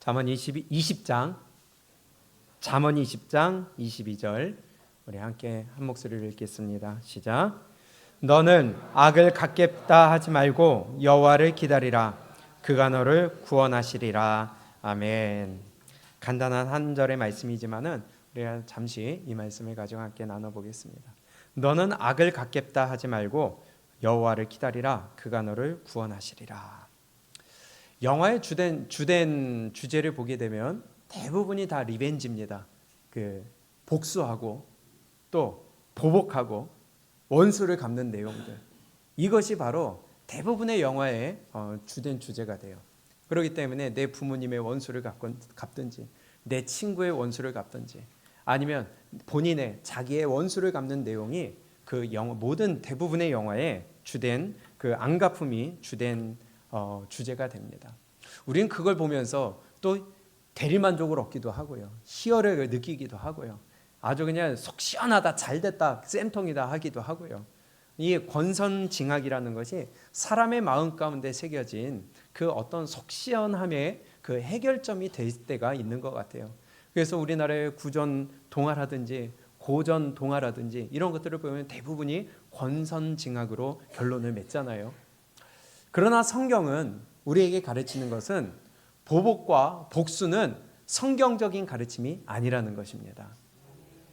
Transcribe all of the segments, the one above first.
잠언 20장 22절 우리 함께 한 목소리를 읽겠습니다. 시작. 너는 악을 갖겠다 하지 말고 여호와를 기다리라. 그가 너를 구원하시리라. 아멘. 간단한 한 절의 말씀이지만은 우리가 잠시 이 말씀을 가지고 함께 나눠보겠습니다. 너는 악을 갖겠다 하지 말고 여호와를 기다리라. 그가 너를 구원하시리라. 영화의 주된 주제를 보게 되면 대부분이 다 리벤지입니다. 복수하고 또 보복하고 원수를 갚는 내용들. 이것이 바로 대부분의 영화의 주된 주제가 돼요. 그렇기 때문에 내 부모님의 원수를 갚든지 내 친구의 원수를 갚든지 아니면 본인의 자기의 원수를 갚는 내용이 모든 대부분의 영화의 주된 안갚음이 주된 주제가 됩니다. 우리는 그걸 보면서 또 대리만족을 얻기도 하고요. 희열을 느끼기도 하고요. 아주 그냥 속 시원하다, 잘됐다, 쌤통이다 하기도 하고요. 이 권선징악이라는 것이 사람의 마음 가운데 새겨진 그 어떤 속 시원함의 그 해결점이 될 때가 있는 것 같아요. 그래서 우리나라의 구전 동화라든지 고전 동화라든지 이런 것들을 보면 대부분이 권선징악으로 결론을 맺잖아요. 그러나 성경은 우리에게 가르치는 것은 보복과 복수는 성경적인 가르침이 아니라는 것입니다.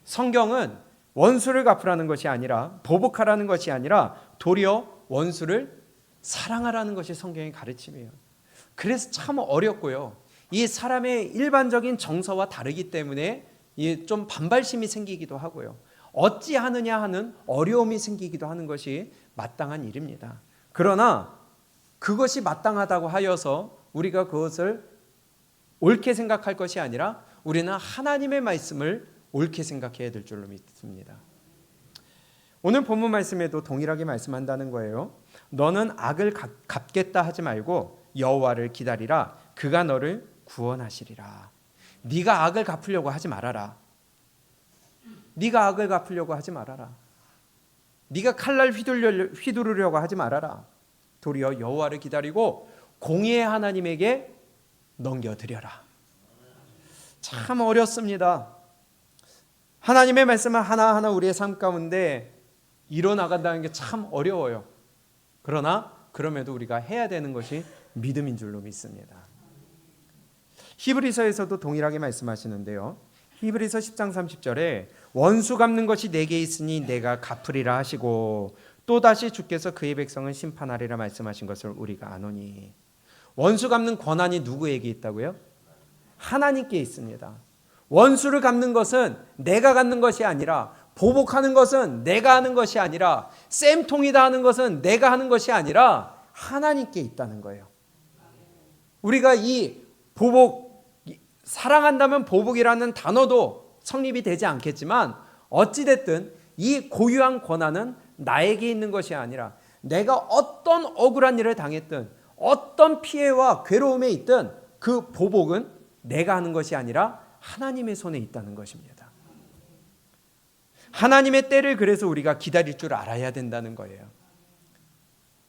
성경은 원수를 갚으라는 것이 아니라 보복하라는 것이 아니라 도리어 원수를 사랑하라는 것이 성경의 가르침이에요. 그래서 참 어렵고요. 이 사람의 일반적인 정서와 다르기 때문에 좀 반발심이 생기기도 하고요. 어찌하느냐 하는 어려움이 생기기도 하는 것이 마땅한 일입니다. 그러나 그것이 마땅하다고 하여서 우리가 그것을 옳게 생각할 것이 아니라 우리는 하나님의 말씀을 옳게 생각해야 될 줄로 믿습니다. 오늘 본문 말씀에도 동일하게 말씀한다는 거예요. 너는 악을 갚겠다 하지 말고 여호와를 기다리라. 그가 너를 구원하시리라. 네가 악을 갚으려고 하지 말아라. 네가 악을 갚으려고 하지 말아라. 네가 칼날 휘두르려고 하지 말아라. 도리어 여호와를 기다리고 공의의 하나님에게 넘겨드려라. 참 어렵습니다. 하나님의 말씀을 하나하나 우리의 삶 가운데 이뤄나간다는 게 참 어려워요. 그러나 그럼에도 우리가 해야 되는 것이 믿음인 줄로 믿습니다. 히브리서에서도 동일하게 말씀하시는데요. 히브리서 10장 30절에 원수 갚는 것이 내게 있으니 내가 갚으리라 하시고 또다시 주께서 그의 백성을 심판하리라 말씀하신 것을 우리가 아노니. 원수 갚는 권한이 누구에게 있다고요? 하나님께 있습니다. 원수를 갚는 것은 내가 갖는 것이 아니라, 보복하는 것은 내가 하는 것이 아니라, 쌤통이다 하는 것은 내가 하는 것이 아니라 하나님께 있다는 거예요. 우리가 이 사랑한다면 보복이라는 단어도 성립이 되지 않겠지만 어찌됐든 이 고유한 권한은 나에게 있는 것이 아니라 내가 어떤 억울한 일을 당했든 어떤 피해와 괴로움에 있든 그 보복은 내가 하는 것이 아니라 하나님의 손에 있다는 것입니다. 하나님의 때를 그래서 우리가 기다릴 줄 알아야 된다는 거예요.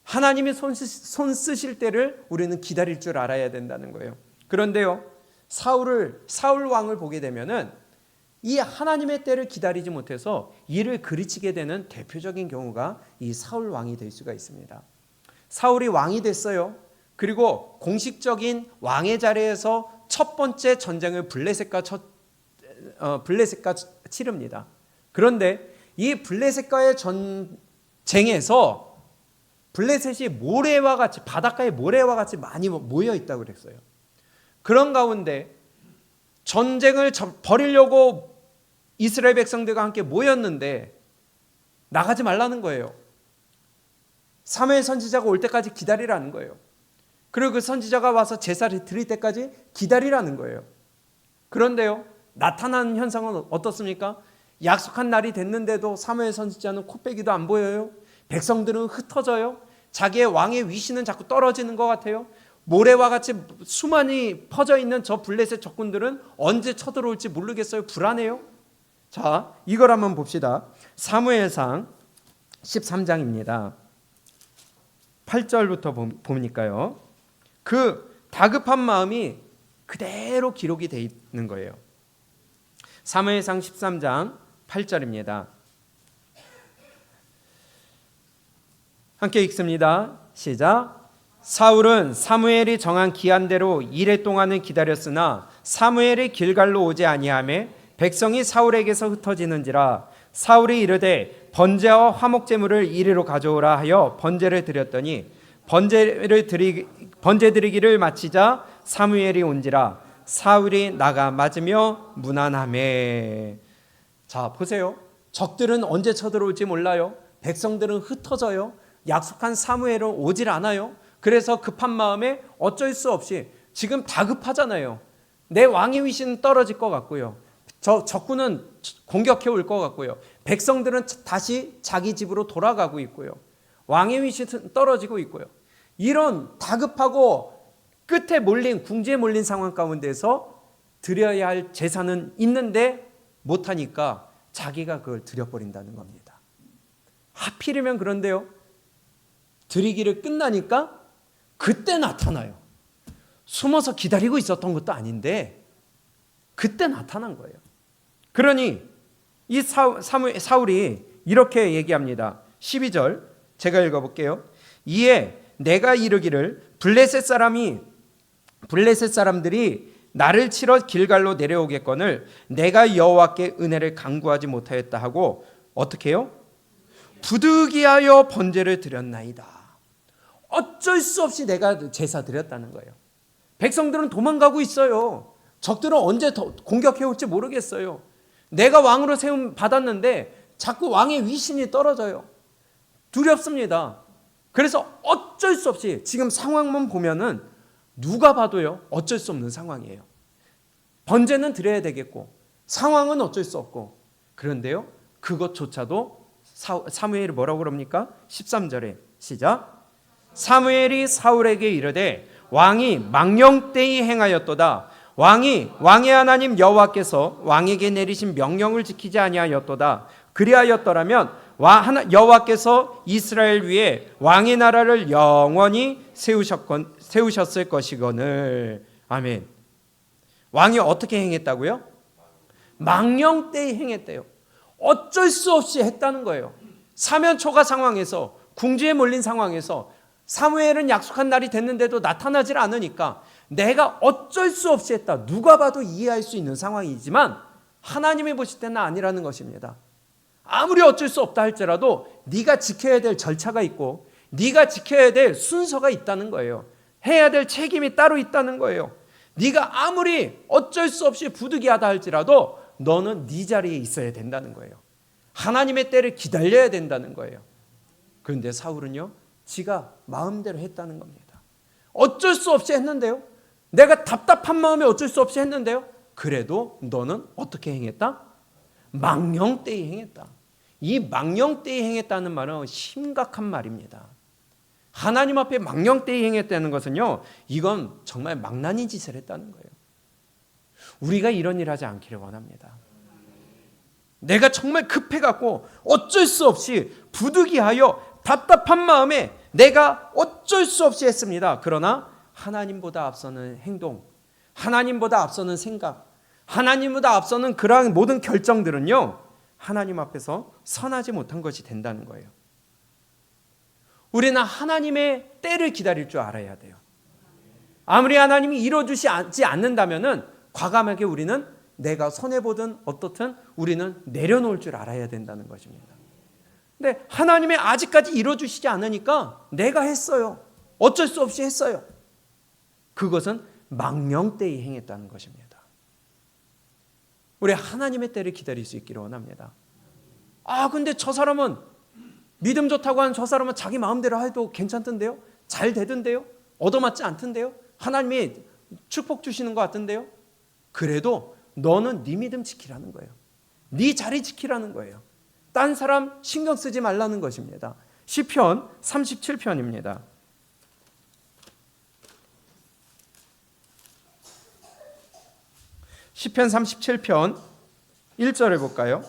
하나님이 손 쓰실 때를 우리는 기다릴 줄 알아야 된다는 거예요. 그런데요, 사울 왕을 보게 되면은 이 하나님의 때를 기다리지 못해서 이를 그르치게 되는 대표적인 경우가 이 사울 왕이 될 수가 있습니다. 사울이 왕이 됐어요. 그리고 공식적인 왕의 자리에서 첫 번째 전쟁을 블레셋과 치릅니다. 그런데 이 블레셋과의 전쟁에서 블레셋이 모래와 같이, 바닷가에 모래와 같이 많이 모여 있다고 그랬어요. 그런 가운데 전쟁을 벌이려고 이스라엘 백성들과 함께 모였는데 나가지 말라는 거예요. 사무엘 선지자가 올 때까지 기다리라는 거예요. 그리고 그 선지자가 와서 제사를 드릴 때까지 기다리라는 거예요. 그런데요, 나타나는 현상은 어떻습니까? 약속한 날이 됐는데도 사무엘 선지자는 코빼기도 안 보여요. 백성들은 흩어져요. 자기의 왕의 위신은 자꾸 떨어지는 것 같아요. 모래와 같이 수많이 퍼져 있는 저 블레셋 적군들은 언제 쳐들어올지 모르겠어요. 불안해요. 자, 이걸 한번 봅시다. 사무엘상 13장입니다. 8절부터 보니까요. 그 다급한 마음이 그대로 기록이 되어 있는 거예요. 사무엘상 13장 8절입니다. 함께 읽습니다. 시작. 사울은 사무엘이 정한 기한대로 이레 동안은 기다렸으나 사무엘이 길갈로 오지 아니하매 백성이 사울에게서 흩어지는지라. 사울이 이르되 번제와 화목 제물을 이리로 가져오라 하여 번제를 드렸더니 번제 드리기를 마치자 사무엘이 온지라. 사울이 나가 맞으며 무난하매. 자, 보세요. 적들은 언제 쳐들어올지 몰라요. 백성들은 흩어져요. 약속한 사무엘은 오질 않아요. 그래서 급한 마음에 어쩔 수 없이, 지금 다급하잖아요. 내 왕의 위신은 떨어질 것 같고요. 적군은 공격해 올 것 같고요. 백성들은 다시 자기 집으로 돌아가고 있고요. 왕의 위신은 떨어지고 있고요. 이런 다급하고 끝에 몰린, 궁지에 몰린 상황 가운데서 드려야 할 제사는 있는데 못하니까 자기가 그걸 드려버린다는 겁니다. 하필이면 그런데요, 드리기를 끝나니까 그때 나타나요. 숨어서 기다리고 있었던 것도 아닌데 그때 나타난 거예요. 그러니 이 사울이 이렇게 얘기합니다. 12절 제가 읽어볼게요. 이에 내가 이르기를 블레셋 사람들이 나를 치러 길갈로 내려오겠거늘 내가 여호와께 은혜를 간구하지 못하였다 하고 어떻게 해요? 부득이하여 번제를 드렸나이다. 어쩔 수 없이 내가 제사 드렸다는 거예요. 백성들은 도망가고 있어요. 적들은 언제 더 공격해 올지 모르겠어요. 내가 왕으로 세움 받았는데 자꾸 왕의 위신이 떨어져요. 두렵습니다. 그래서 어쩔 수 없이, 지금 상황만 보면은 누가 봐도요, 어쩔 수 없는 상황이에요. 번제는 드려야 되겠고 상황은 어쩔 수 없고, 그런데요, 그것조차도 사무엘이 뭐라고 그럽니까? 13절에 시작. 사무엘이 사울에게 이르되 왕이 망령되이 행하였도다. 왕의 하나님 여호와께서 왕에게 내리신 명령을 지키지 아니하였도다. 그리하였더라면 여호와께서 이스라엘 위에 왕의 나라를 영원히 세우셨을 것이거늘. 아멘. 왕이 어떻게 행했다고요? 망령되이 행했대요. 어쩔 수 없이 했다는 거예요. 사면초가 상황에서, 궁지에 몰린 상황에서 사무엘은 약속한 날이 됐는데도 나타나질 않으니까 내가 어쩔 수 없이 했다. 누가 봐도 이해할 수 있는 상황이지만 하나님이 보실 때는 아니라는 것입니다. 아무리 어쩔 수 없다 할지라도 네가 지켜야 될 절차가 있고 네가 지켜야 될 순서가 있다는 거예요. 해야 될 책임이 따로 있다는 거예요. 네가 아무리 어쩔 수 없이 부득이하다 할지라도 너는 네 자리에 있어야 된다는 거예요. 하나님의 때를 기다려야 된다는 거예요. 그런데 사울은요, 지가 마음대로 했다는 겁니다. 어쩔 수 없이 했는데요, 내가 답답한 마음에 어쩔 수 없이 했는데요, 그래도 너는 어떻게 행했다? 망령되이 행했다. 이 망령되이 행했다는 말은 심각한 말입니다. 하나님 앞에 망령되이 행했다는 것은요, 이건 정말 망나니 짓을 했다는 거예요. 우리가 이런 일 하지 않기를 원합니다. 내가 정말 급해갖고 어쩔 수 없이 부득이하여 답답한 마음에 내가 어쩔 수 없이 했습니다. 그러나 하나님보다 앞서는 행동, 하나님보다 앞서는 생각, 하나님보다 앞서는 그러한 모든 결정들은요, 하나님 앞에서 선하지 못한 것이 된다는 거예요. 우리는 하나님의 때를 기다릴 줄 알아야 돼요. 아무리 하나님이 이루어주지 않는다면은 과감하게 우리는 내가 손해보든 어떻든 우리는 내려놓을 줄 알아야 된다는 것입니다. 근데 하나님이 아직까지 이루어주시지 않으니까 내가 했어요. 어쩔 수 없이 했어요. 그것은 망령되이 행했다는 것입니다. 우리 하나님의 때를 기다릴 수 있기를 원합니다. 근데 저 사람은 믿음 좋다고 하는 저 사람은 자기 마음대로 해도 괜찮던데요? 잘 되던데요? 얻어맞지 않던데요? 하나님이 축복 주시는 것 같던데요? 그래도 너는 네 믿음 지키라는 거예요. 네 자리 지키라는 거예요. 딴 사람 신경 쓰지 말라는 것입니다. 시편 37편입니다. 시편 37편 1절에 볼까요?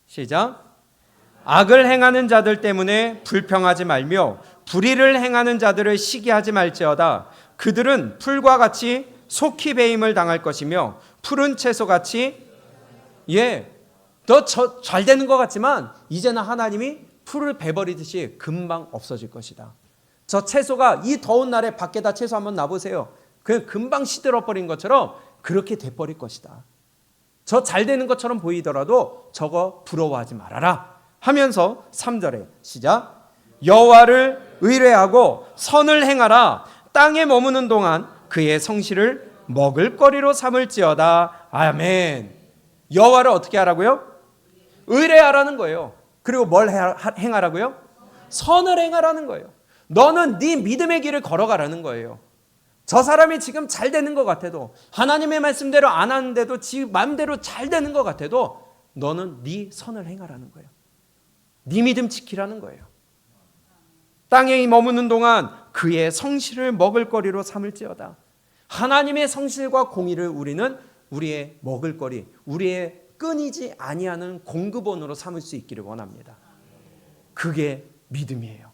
시작. 악을 행하는 자들 때문에 불평하지 말며 불의를 행하는 자들을 시기하지 말지어다. 그들은 풀과 같이 속히 배임을 당할 것이며 푸른 채소같이 너 잘 되는 것 같지만 이제는 하나님이 풀을 베버리듯이 금방 없어질 것이다. 저 채소가 이 더운 날에 밖에다 채소 한번 놔보세요. 그냥 금방 시들어버린 것처럼 그렇게 돼버릴 것이다. 저 잘 되는 것처럼 보이더라도 저거 부러워하지 말아라 하면서 3절에 시작. 여호와를 의뢰하고 선을 행하라. 땅에 머무는 동안 그의 성실을 먹을거리로 삼을지어다. 아멘. 여호와를 어떻게 하라고요? 의뢰하라는 거예요. 그리고 뭘 행하라고요? 선을 행하라는 거예요. 너는 네 믿음의 길을 걸어가라는 거예요. 저 사람이 지금 잘 되는 것 같아도, 하나님의 말씀대로 안 하는데도 지 마음대로 잘 되는 것 같아도 너는 네 선을 행하라는 거예요. 네 믿음 지키라는 거예요. 땅에 머무는 동안 그의 성실을 먹을거리로 삼을지어다. 하나님의 성실과 공의를 우리는 우리의 먹을거리, 우리의 끊이지 아니하는 공급원으로 삼을 수 있기를 원합니다. 그게 믿음이에요.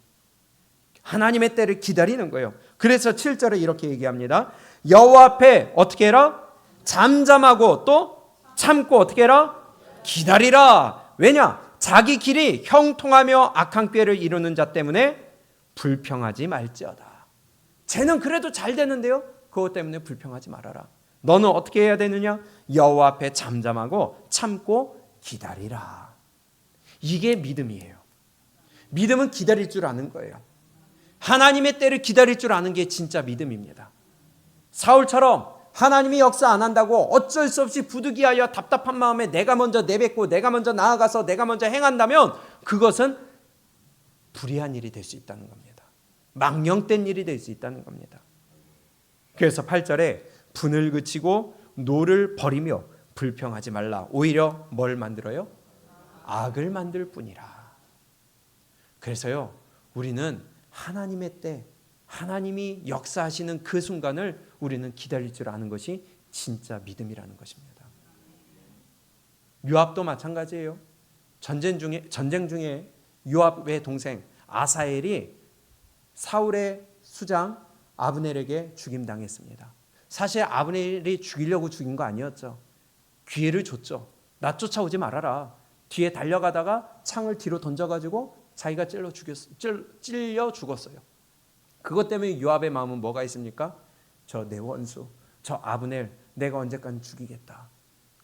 하나님의 때를 기다리는 거예요. 그래서 7절에 이렇게 얘기합니다. 여호와 앞에 어떻게 해라? 잠잠하고 또 참고 어떻게 해라? 기다리라. 왜냐? 자기 길이 형통하며 악한 꾀를 이루는 자 때문에 불평하지 말지어다. 쟤는 그래도 잘 되는데요? 그것 때문에 불평하지 말아라. 너는 어떻게 해야 되느냐? 여호와 앞에 잠잠하고 참고 기다리라. 이게 믿음이에요. 믿음은 기다릴 줄 아는 거예요. 하나님의 때를 기다릴 줄 아는 게 진짜 믿음입니다. 사울처럼 하나님이 역사 안 한다고 어쩔 수 없이 부득이하여 답답한 마음에 내가 먼저 내뱉고 내가 먼저 나아가서 내가 먼저 행한다면 그것은 불의한 일이 될 수 있다는 겁니다. 망령된 일이 될 수 있다는 겁니다. 그래서 8절에 분을 그치고 노를 버리며 불평하지 말라. 오히려 뭘 만들어요? 악을 만들 뿐이라. 그래서요, 우리는 하나님의 때, 하나님이 역사하시는 그 순간을 우리는 기다릴 줄 아는 것이 진짜 믿음이라는 것입니다. 요압도 마찬가지예요. 전쟁 중에 요압의 동생 아사엘이 사울의 수장 아브넬에게 죽임당했습니다. 사실 아브넬이 죽이려고 죽인 거 아니었죠. 기회를 줬죠. 나 쫓아오지 말아라. 뒤에 달려가다가 창을 뒤로 던져가지고 자기가 찔려 죽었어요. 그것 때문에 요압의 마음은 뭐가 있습니까? 저 내 원수, 저 아브넬 내가 언제까지 죽이겠다.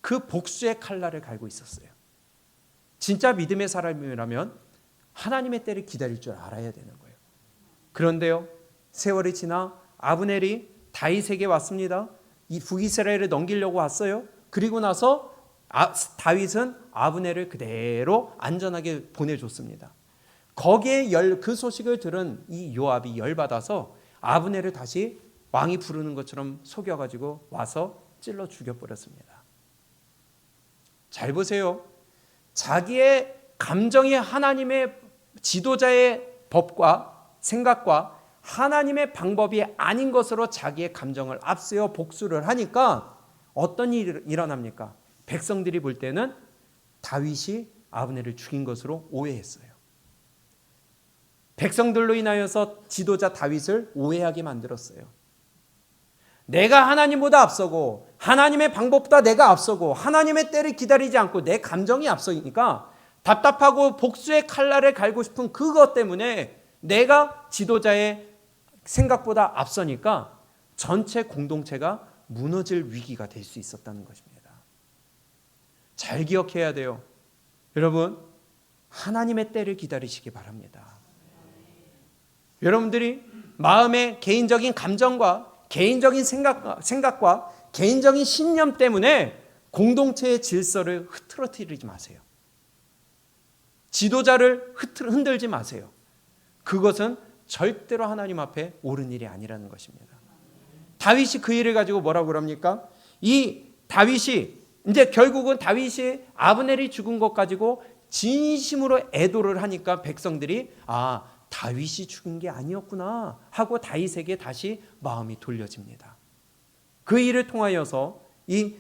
그 복수의 칼날을 갈고 있었어요. 진짜 믿음의 사람이라면 하나님의 때를 기다릴 줄 알아야 되는 거예요. 그런데요, 세월이 지나 아브넬이 다윗에게 왔습니다. 이 북이스라엘을 넘기려고 왔어요. 그리고 나서 다윗은 아브넬을 그대로 안전하게 보내줬습니다. 거기에 그 소식을 들은 이 요압이 열받아서 아브넬을 다시 왕이 부르는 것처럼 속여가지고 와서 찔러 죽여버렸습니다. 잘 보세요. 자기의 감정이 하나님의 지도자의 법과 생각과 하나님의 방법이 아닌 것으로 자기의 감정을 앞세워 복수를 하니까 어떤 일이 일어납니까? 백성들이 볼 때는 다윗이 아브넬을 죽인 것으로 오해했어요. 백성들로 인하여서 지도자 다윗을 오해하게 만들었어요. 내가 하나님보다 앞서고 하나님의 방법보다 내가 앞서고 하나님의 때를 기다리지 않고 내 감정이 앞서니까 답답하고 복수의 칼날을 갈고 싶은 그것 때문에 내가 지도자의 생각보다 앞서니까 전체 공동체가 무너질 위기가 될 수 있었다는 것입니다. 잘 기억해야 돼요. 여러분, 하나님의 때를 기다리시기 바랍니다. 여러분들이 마음의 개인적인 감정과 개인적인 생각과 개인적인 신념 때문에 공동체의 질서를 흐트러뜨리지 마세요. 지도자를 흔들지 마세요. 그것은 절대로 하나님 앞에 옳은 일이 아니라는 것입니다. 다윗이 그 일을 가지고 뭐라고 그럽니까? 이 다윗이 이제 결국은 다윗이 아브넬이 죽은 것 가지고 진심으로 애도를 하니까 백성들이 다윗이 죽은 게 아니었구나 하고 다윗에게 다시 마음이 돌려집니다. 그 일을 통하여서 이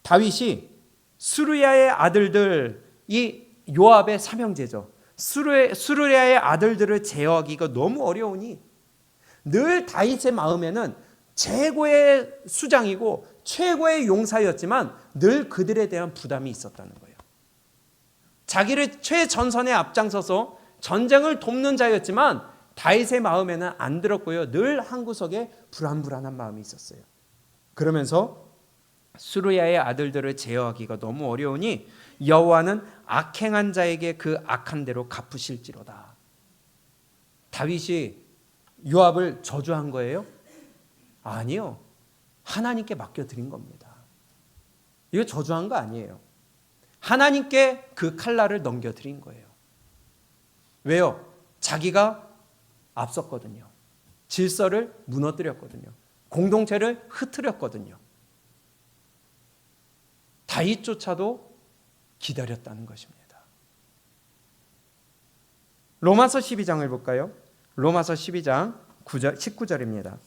다윗이 수르야의 아들들, 이 요압의 삼형제죠. 수르야의 아들들을 제어하기가 너무 어려우니 늘 다윗의 마음에는 최고의 수장이고 최고의 용사였지만 늘 그들에 대한 부담이 있었다는 거예요. 자기를 최전선에 앞장서서 전쟁을 돕는 자였지만 다윗의 마음에는 안 들었고요. 늘 한 구석에 불안불안한 마음이 있었어요. 그러면서 수르야의 아들들을 제어하기가 너무 어려우니 여호와는 악행한 자에게 그 악한 대로 갚으실지로다. 다윗이 요압을 저주한 거예요? 아니요. 하나님께 맡겨드린 겁니다. 이거 저주한 거 아니에요. 하나님께 그 칼날을 넘겨드린 거예요. 왜요? 자기가 앞섰거든요. 질서를 무너뜨렸거든요. 공동체를 흐트렸거든요. 다윗조차도 기다렸다는 것입니다. 로마서 12장을 볼까요? 로마서 12장 19절입니다.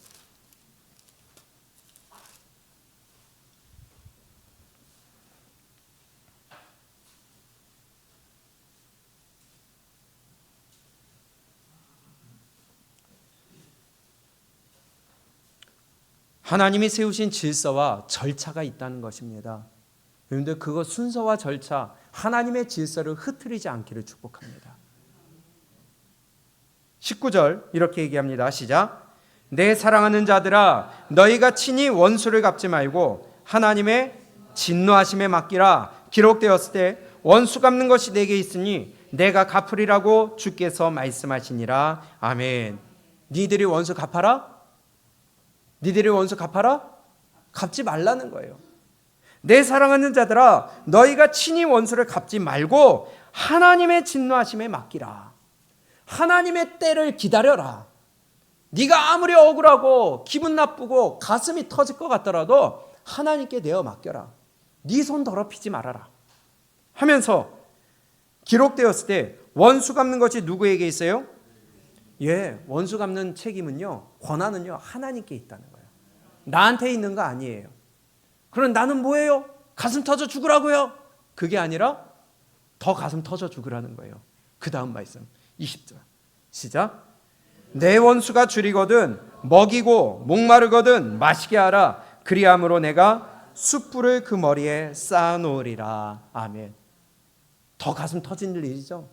하나님이 세우신 질서와 절차가 있다는 것입니다. 여러분들 그거 순서와 절차, 하나님의 질서를 흐트리지 않기를 축복합니다. 19절 이렇게 얘기합니다. 시작. 내 사랑하는 자들아 너희가 친히 원수를 갚지 말고 하나님의 진노하심에 맡기라. 기록되었을 때 원수 갚는 것이 내게 있으니 내가 갚으리라고 주께서 말씀하시니라. 아멘. 니들이 원수 갚아라? 니들이 원수 갚아라? 갚지 말라는 거예요. 내 사랑하는 자들아 너희가 친히 원수를 갚지 말고 하나님의 진노하심에 맡기라. 하나님의 때를 기다려라. 네가 아무리 억울하고 기분 나쁘고 가슴이 터질 것 같더라도 하나님께 내어 맡겨라. 네 손 더럽히지 말아라 하면서 기록되었을 때 원수 갚는 것이 누구에게 있어요? 예, 원수 갚는 책임은요, 권한은요 하나님께 있다는 거예요. 나한테 있는 거 아니에요. 그럼 나는 뭐예요? 가슴 터져 죽으라고요? 그게 아니라 더 가슴 터져 죽으라는 거예요. 그 다음 말씀 20절 시작. 내 원수가 줄이거든 먹이고 목마르거든 마시게 하라. 그리함으로 내가 숯불을 그 머리에 쌓아놓으리라. 아멘. 더 가슴 터진 일이죠.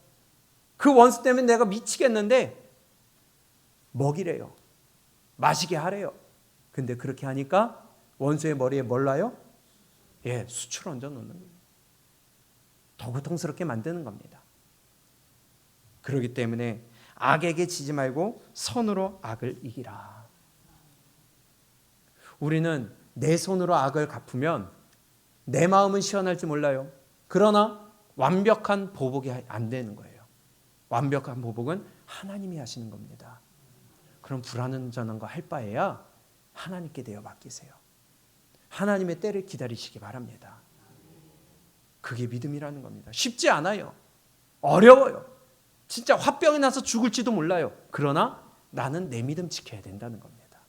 그 원수 때문에 내가 미치겠는데 먹이래요. 마시게 하래요. 근데 그렇게 하니까 원수의 머리에 뭘 놔요? 예, 숯을 얹어 놓는 거예요. 더 고통스럽게 만드는 겁니다. 그렇기 때문에 악에게 지지 말고 선으로 악을 이기라. 우리는 내 손으로 악을 갚으면 내 마음은 시원할지 몰라요. 그러나 완벽한 보복이 안 되는 거예요. 완벽한 보복은 하나님이 하시는 겁니다. 그럼 불완전한 거 할 바에야 하나님께 내어 맡기세요. 하나님의 때를 기다리시기 바랍니다. 그게 믿음이라는 겁니다. 쉽지 않아요. 어려워요. 진짜 화병이 나서 죽을지도 몰라요. 그러나 나는 내 믿음 지켜야 된다는 겁니다.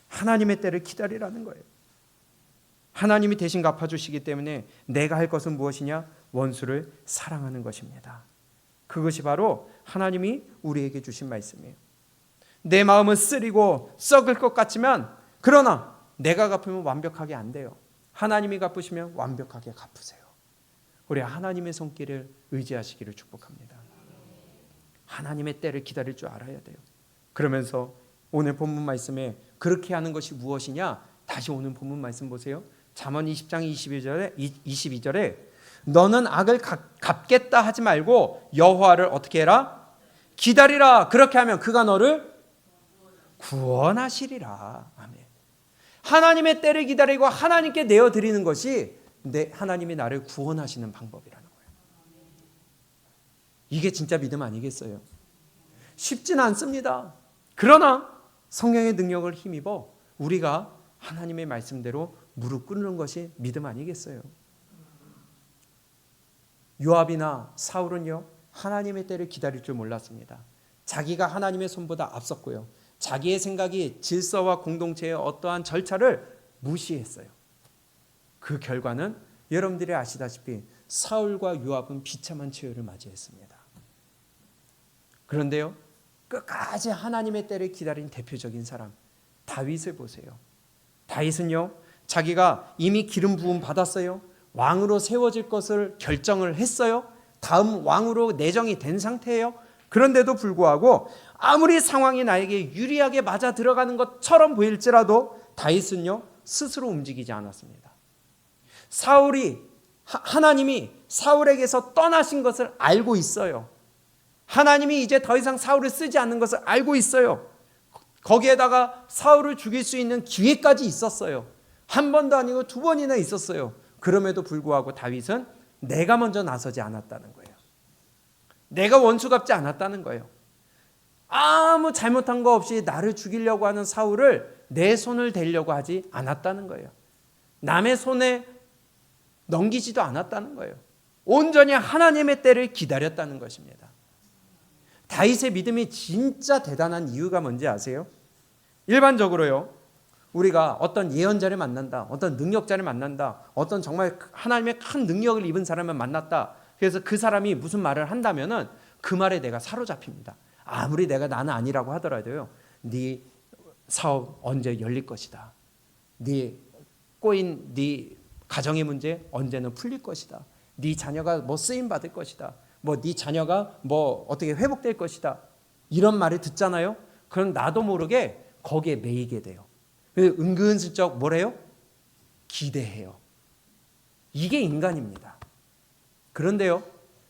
하나님의 때를 기다리라는 거예요. 하나님이 대신 갚아주시기 때문에 내가 할 것은 무엇이냐? 원수를 사랑하는 것입니다. 그것이 바로 하나님이 우리에게 주신 말씀이에요. 내 마음은 쓰리고 썩을 것 같지만 그러나 내가 갚으면 완벽하게 안 돼요. 하나님이 갚으시면 완벽하게 갚으세요. 우리 하나님의 손길을 의지하시기를 축복합니다. 하나님의 때를 기다릴 줄 알아야 돼요. 그러면서 오늘 본문 말씀에 그렇게 하는 것이 무엇이냐? 다시 오늘 본문 말씀 보세요. 잠언 20장 22절에 너는 악을 갚겠다 하지 말고 여호와를 어떻게 해라? 기다리라. 그렇게 하면 그가 너를 구원하시리라. 아멘. 하나님의 때를 기다리고 하나님께 내어드리는 것이 하나님이 나를 구원하시는 방법이라는 거예요. 이게 진짜 믿음 아니겠어요? 쉽지는 않습니다. 그러나 성령의 능력을 힘입어 우리가 하나님의 말씀대로 무릎 꿇는 것이 믿음 아니겠어요? 요압이나 사울은요, 하나님의 때를 기다릴 줄 몰랐습니다. 자기가 하나님의 손보다 앞섰고요. 자기의 생각이 질서와 공동체의 어떠한 절차를 무시했어요. 그 결과는 여러분들이 아시다시피 사울과 요압은 비참한 최후를 맞이했습니다. 그런데요, 끝까지 하나님의 때를 기다린 대표적인 사람 다윗을 보세요. 다윗은요, 자기가 이미 기름 부음 받았어요. 왕으로 세워질 것을 결정을 했어요. 다음 왕으로 내정이 된 상태예요. 그런데도 불구하고 아무리 상황이 나에게 유리하게 맞아 들어가는 것처럼 보일지라도 다윗은요, 스스로 움직이지 않았습니다. 하나님이 사울에게서 떠나신 것을 알고 있어요. 하나님이 이제 더 이상 사울을 쓰지 않는 것을 알고 있어요. 거기에다가 사울을 죽일 수 있는 기회까지 있었어요. 한 번도 아니고 두 번이나 있었어요. 그럼에도 불구하고 다윗은 내가 먼저 나서지 않았다는 거예요. 내가 원수 갚지 않았다는 거예요. 아무 잘못한 거 없이 나를 죽이려고 하는 사울을 내 손을 대려고 하지 않았다는 거예요. 남의 손에 넘기지도 않았다는 거예요. 온전히 하나님의 때를 기다렸다는 것입니다. 다윗의 믿음이 진짜 대단한 이유가 뭔지 아세요? 일반적으로요, 우리가 어떤 예언자를 만난다, 어떤 능력자를 만난다, 어떤 정말 하나님의 큰 능력을 입은 사람을 만났다, 그래서 그 사람이 무슨 말을 한다면은 그 말에 내가 사로잡힙니다. 아무리 나는 아니라고 하더라도요, 네 사업 언제 열릴 것이다, 네 꼬인 네 가정의 문제 언제는 풀릴 것이다, 네 자녀가 뭐 쓰임 받을 것이다, 뭐 네 자녀가 뭐 어떻게 회복될 것이다, 이런 말을 듣잖아요. 그럼 나도 모르게 거기에 매이게 돼요. 은근슬쩍 뭐래요? 기대해요. 이게 인간입니다. 그런데요,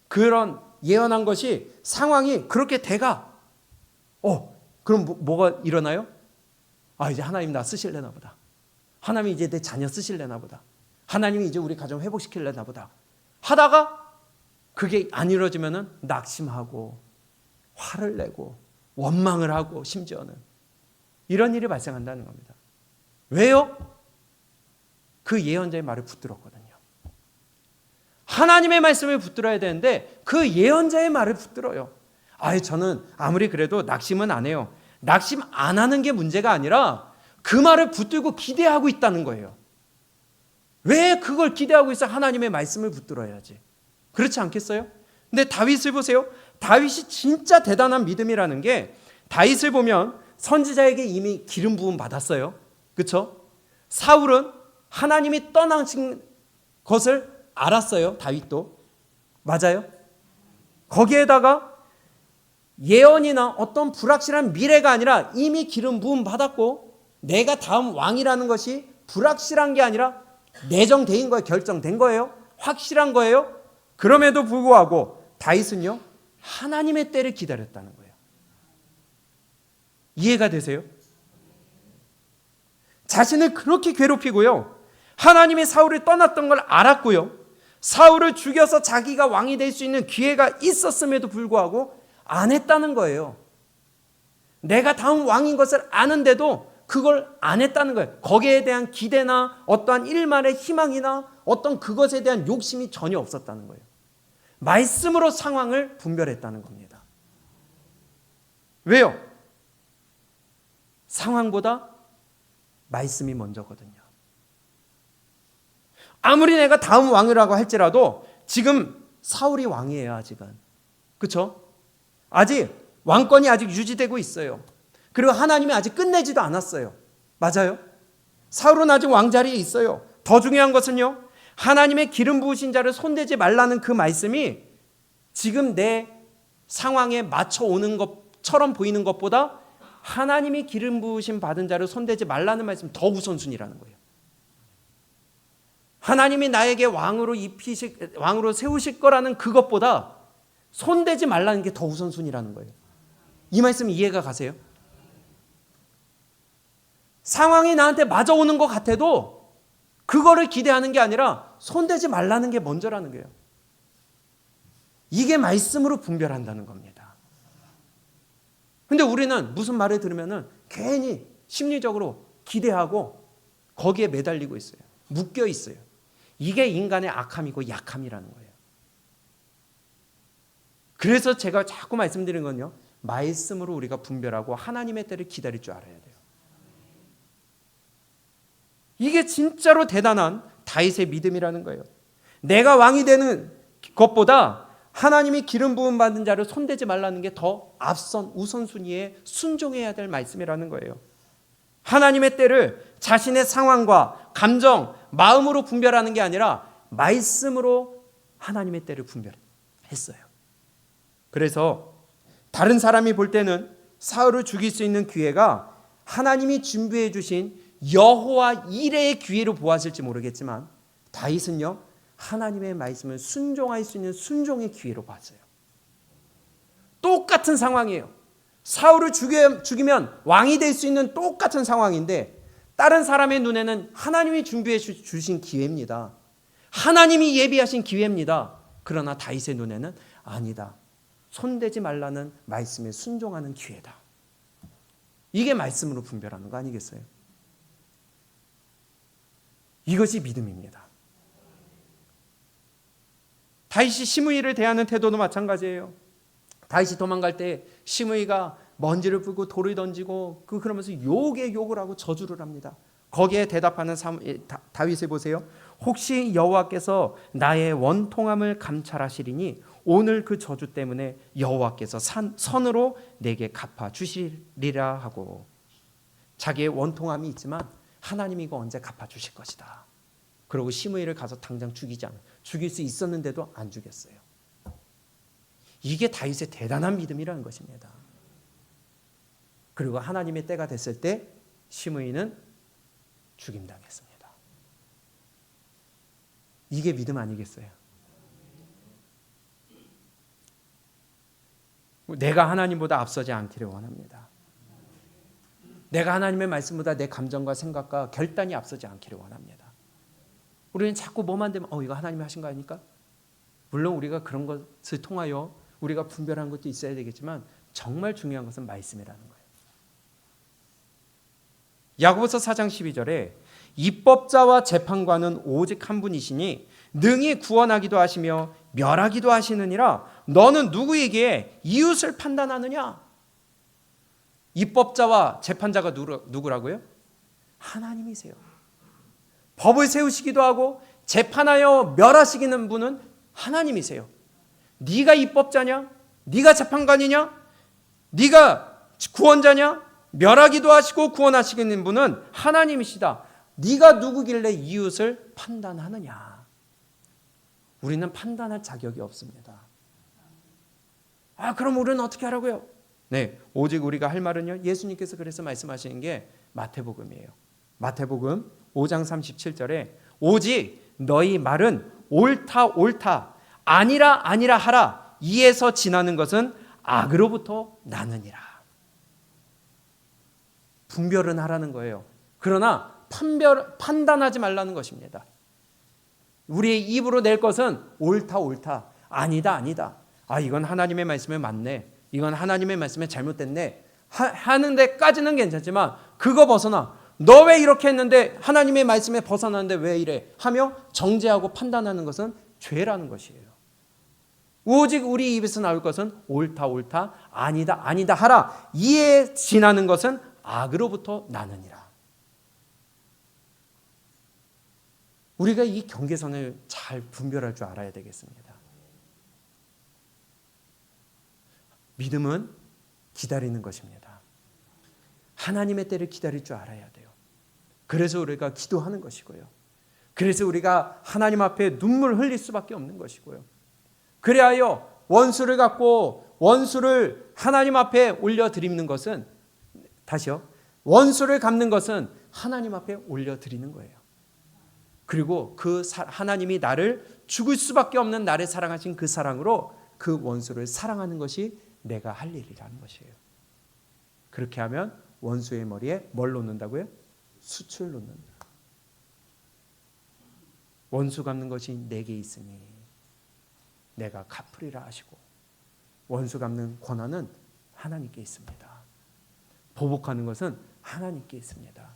그런 예언한 것이 상황이 그렇게 돼가. 그럼 뭐가 일어나요? 이제 하나님 나 쓰실래나 보다. 하나님이 이제 내 자녀 쓰실래나 보다. 하나님이 이제 우리 가정 회복시킬래나 보다. 하다가 그게 안 이루어지면은 낙심하고 화를 내고 원망을 하고 심지어는 이런 일이 발생한다는 겁니다. 왜요? 그 예언자의 말을 붙들었거든요. 하나님의 말씀을 붙들어야 되는데 그 예언자의 말을 붙들어요. 저는 아무리 그래도 낙심은 안 해요. 낙심 안 하는 게 문제가 아니라 그 말을 붙들고 기대하고 있다는 거예요. 왜 그걸 기대하고 있어? 하나님의 말씀을 붙들어야지. 그렇지 않겠어요? 근데 다윗을 보세요. 다윗이 진짜 대단한 믿음이라는 게, 다윗을 보면 선지자에게 이미 기름 부음 받았어요. 그렇죠? 사울은 하나님이 떠나신 것을 알았어요. 다윗도. 맞아요? 거기에다가 예언이나 어떤 불확실한 미래가 아니라 이미 기름 부음 받았고, 내가 다음 왕이라는 것이 불확실한 게 아니라 내정된 거예요. 결정된 거예요. 확실한 거예요. 그럼에도 불구하고 다윗은요, 하나님의 때를 기다렸다는 거예요. 이해가 되세요? 자신을 그렇게 괴롭히고요, 하나님이 사울을 떠났던 걸 알았고요, 사울을 죽여서 자기가 왕이 될 수 있는 기회가 있었음에도 불구하고 안 했다는 거예요. 내가 다음 왕인 것을 아는데도 그걸 안 했다는 거예요. 거기에 대한 기대나 어떠한 일말의 희망이나 어떤 그것에 대한 욕심이 전혀 없었다는 거예요. 말씀으로 상황을 분별했다는 겁니다. 왜요? 상황보다 말씀이 먼저거든요. 아무리 내가 다음 왕이라고 할지라도 지금 사울이 왕이에요. 아직은. 그렇죠? 아직 왕권이 아직 유지되고 있어요. 그리고 하나님이 아직 끝내지도 않았어요. 맞아요? 사울은 아직 왕자리에 있어요. 더 중요한 것은요, 하나님의 기름 부으신 자를 손대지 말라는 그 말씀이 지금 내 상황에 맞춰 오는 것처럼 보이는 것보다 하나님이 기름 부으심 받은 자를 손대지 말라는 말씀 더 우선순위라는 거예요. 하나님이 나에게 왕으로 세우실 거라는 그것보다 손대지 말라는 게 더 우선순위라는 거예요. 이 말씀 이해가 가세요? 상황이 나한테 맞아오는 것 같아도 그거를 기대하는 게 아니라 손대지 말라는 게 먼저라는 거예요. 이게 말씀으로 분별한다는 겁니다. 근데 우리는 무슨 말을 들으면은 괜히 심리적으로 기대하고 거기에 매달리고 있어요. 묶여 있어요. 이게 인간의 악함이고 약함이라는 거예요. 그래서 제가 자꾸 말씀드리는 건요, 말씀으로 우리가 분별하고 하나님의 때를 기다릴 줄 알아야 돼요. 이게 진짜로 대단한 다윗의 믿음이라는 거예요. 내가 왕이 되는 것보다 하나님이 기름 부음 받은 자를 손대지 말라는 게 더 앞선 우선순위에 순종해야 될 말씀이라는 거예요. 하나님의 때를 자신의 상황과 감정, 마음으로 분별하는 게 아니라 말씀으로 하나님의 때를 분별했어요. 그래서 다른 사람이 볼 때는 사울을 죽일 수 있는 기회가 하나님이 준비해 주신 여호와 이레의 기회로 보았을지 모르겠지만 다윗은요, 하나님의 말씀을 순종할 수 있는 순종의 기회로 봤어요. 똑같은 상황이에요. 사울을 죽이면 왕이 될 수 있는 똑같은 상황인데 다른 사람의 눈에는 하나님이 준비해 주신 기회입니다. 하나님이 예비하신 기회입니다. 그러나 다윗의 눈에는 아니다. 손대지 말라는 말씀에 순종하는 기회다. 이게 말씀으로 분별하는 거 아니겠어요? 이것이 믿음입니다. 다윗이 시므이를 대하는 태도도 마찬가지예요. 다윗이 도망갈 때 시므이가 먼지를 뿌고 돌을 던지고 그러면서 욕을 하고 저주를 합니다. 거기에 대답하는 다윗을 보세요. 혹시 여호와께서 나의 원통함을 감찰하시리니 오늘 그 저주 때문에 여호와께서 선으로 내게 갚아 주시리라 하고, 자기의 원통함이 있지만 하나님이 이거 언제 갚아 주실 것이다. 그리고 시므이를 가서 당장 죽일 수 있었는데도 안 죽였어요. 이게 다윗의 대단한 믿음이라는 것입니다. 그리고 하나님의 때가 됐을 때 시므이는 죽임당했습니다. 이게 믿음 아니겠어요? 내가 하나님보다 앞서지 않기를 원합니다. 내가 하나님의 말씀보다 내 감정과 생각과 결단이 앞서지 않기를 원합니다. 우리는 자꾸 뭐만 되면 이거 하나님이 하신 거 아닙니까? 물론 우리가 그런 것을 통하여 우리가 분별하는 것도 있어야 되겠지만 정말 중요한 것은 말씀이라는 거예요. 야고보서 4장 12절에 입법자와 재판관은 오직 한 분이시니 능히 구원하기도 하시며 멸하기도 하시느니라. 너는 누구에게 이웃을 판단하느냐? 입법자와 재판자가 누구라고요? 하나님이세요. 법을 세우시기도 하고 재판하여 멸하시기는 분은 하나님이세요. 네가 입법자냐? 네가 재판관이냐? 네가 구원자냐? 멸하기도 하시고 구원하시는 분은 하나님이시다. 네가 누구길래 이웃을 판단하느냐? 우리는 판단할 자격이 없습니다. 그럼 우리는 어떻게 하라고요? 네, 오직 우리가 할 말은요, 예수님께서 그래서 말씀하시는 게 마태복음이에요. 마태복음 5장 37절에 오직 너희 말은 옳다 아니라 하라. 이에서 지나는 것은 악으로부터 나느니라. 분별은 하라는 거예요. 그러나 판단하지 말라는 것입니다. 우리의 입으로 낼 것은 옳다 아니다 이건 하나님의 말씀에 맞네, 이건 하나님의 말씀에 잘못됐네 하는 데까지는 괜찮지만 그거 벗어나 너 왜 이렇게 했는데 하나님의 말씀에 벗어나는데 왜 이래 하며 정죄하고 판단하는 것은 죄라는 것이에요. 오직 우리 입에서 나올 것은 옳다 아니다 하라. 이에 지나는 것은 악으로부터 나느니라. 우리가 이 경계선을 잘 분별할 줄 알아야 되겠습니다. 믿음은 기다리는 것입니다. 하나님의 때를 기다릴 줄 알아야 돼요. 그래서 우리가 기도하는 것이고요. 그래서 우리가 하나님 앞에 눈물 흘릴 수밖에 없는 것이고요. 그리하여 원수를 갖고 원수를 하나님 앞에 올려드리는 것은, 다시요, 원수를 갚는 것은 하나님 앞에 올려드리는 거예요. 그리고 하나님이 나를 죽을 수밖에 없는 나를 사랑하신 그 사랑으로 그 원수를 사랑하는 것이 내가 할 일이라는 것이에요. 그렇게 하면 원수의 머리에 뭘 놓는다고요? 숯을 놓는다. 원수 갚는 것이 내게 있으니 내가 갚으리라 하시고, 원수 갚는 권한은 하나님께 있습니다. 보복하는 것은 하나님께 있습니다.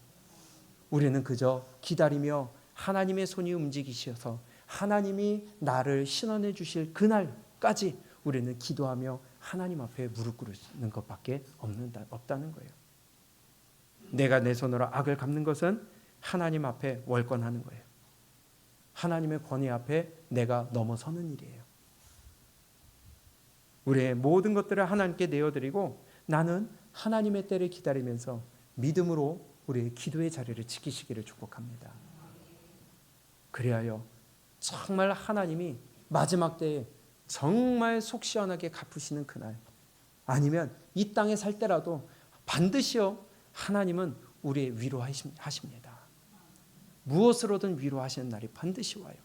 우리는 그저 기다리며 하나님의 손이 움직이셔서 하나님이 나를 신원해 주실 그날까지 우리는 기도하며 하나님 앞에 무릎 꿇는 것밖에 없다는 거예요. 내가 내 손으로 악을 갚는 것은 하나님 앞에 월권하는 거예요. 하나님의 권위 앞에 내가 넘어서는 일이에요. 우리의 모든 것들을 하나님께 내어드리고 나는 하나님의 때를 기다리면서 믿음으로 우리의 기도의 자리를 지키시기를 축복합니다. 그리하여 정말 하나님이 마지막 때에 정말 속 시원하게 갚으시는 그날, 아니면 이 땅에 살 때라도 반드시요 하나님은 우리의 위로하십니다. 무엇으로든 위로하시는 날이 반드시 와요.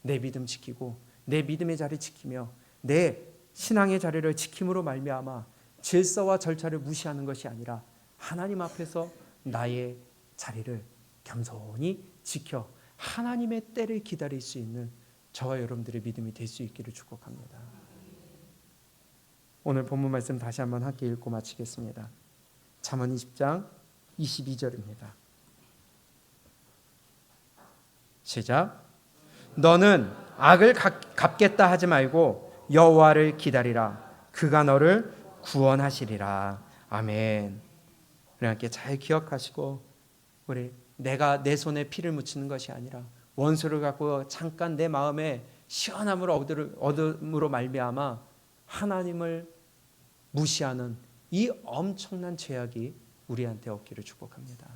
내 믿음 지키고 내 믿음의 자리 지키며 내 신앙의 자리를 지킴으로 말미암아 질서와 절차를 무시하는 것이 아니라 하나님 앞에서 나의 자리를 겸손히 지켜 하나님의 때를 기다릴 수 있는 저와 여러분들의 믿음이 될 수 있기를 축복합니다. 오늘 본문 말씀 다시 한번 함께 읽고 마치겠습니다. 잠언 20장 22절입니다. 시작. 너는 악을 갚겠다 하지 말고 여호와를 기다리라. 그가 너를 구원하시리라. 아멘. 우리 함께 잘 기억하시고, 우리 내가 내 손에 피를 묻히는 것이 아니라 원수를 갖고 잠깐 내 마음에 시원함을 얻음으로 말미암아 하나님을 무시하는 이 엄청난 죄악이 우리한테 없기를 축복합니다.